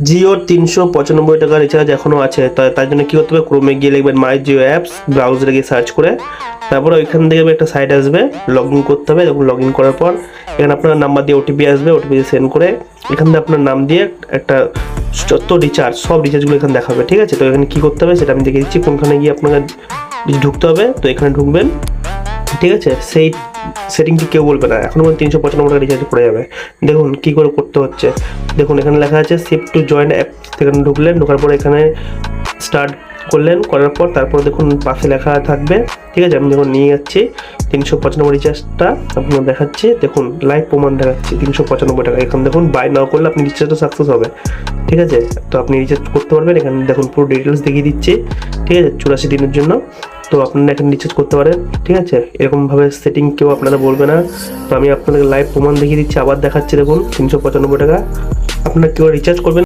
জিওর 395 টাকা রিচার্জ এখনো আছে, তার জন্য কি করতে হবে, ক্রোমে গিয়ে লিখবেন মাই জিও অ্যাপস, ব্রাউজারে গিয়ে সার্চ করে তারপরে ওইখান থেকে একটা সাইট আসবে, লগ ইন করতে হবে। যখন লগ ইন করার পর এখানে আপনার নাম্বার দিয়ে ওটিপি আসবে, ওটিপি সেন্ড করে এখান থেকে আপনার নাম দিয়ে একটা যত রিচার্জ সব রিচার্জগুলো এখানে দেখাবে, ঠিক আছে। তো এখানে কী করতে হবে সেটা আমি দেখে দিচ্ছি, কোনখানে গিয়ে আপনাকে ঢুকতে হবে। তো এখানে ঢুকবেন, ঠিক আছে। সেই সেটিংটি কেউ বলবে না, এখন 395 টাকা রিচার্জ করে যাবে। দেখুন কী করে করতে হচ্ছে, দেখুন এখানে লেখা আছে শিফট টু জয়েন অ্যাপ, সেখানে ঢুকলেন, ঢোকার পর এখানে স্টার্ট করলেন, করার পর তারপর দেখুন পাশে লেখা থাকবে, ঠিক আছে। আমি দেখুন নিয়ে যাচ্ছি 395 রিচার্জটা আপনার দেখাচ্ছি, দেখুন লাইভ প্রমাণ দেখাচ্ছি 395 টাকা। এখানে দেখুন বাই নাও করলে আপনি রিচার্জটা সাকসেস হবে, ঠিক আছে। তো আপনি রিচার্জ করতে পারবেন, এখানে দেখুন পুরো ডিটেলস দেখিয়ে দিচ্ছি, ঠিক আছে, 84 দিনের জন্য। তো আপনারা এখানে রিচার্জ করতে পারেন, ঠিক আছে। এরকমভাবে সেটিং কেউ আপনারা বলবে না। তো আমি আপনাদের লাইভ প্রমাণ দেখিয়ে দিচ্ছি, আবার দেখাচ্ছি, দেখুন 395 টাকা। আপনারা কেউ রিচার্জ করবেন।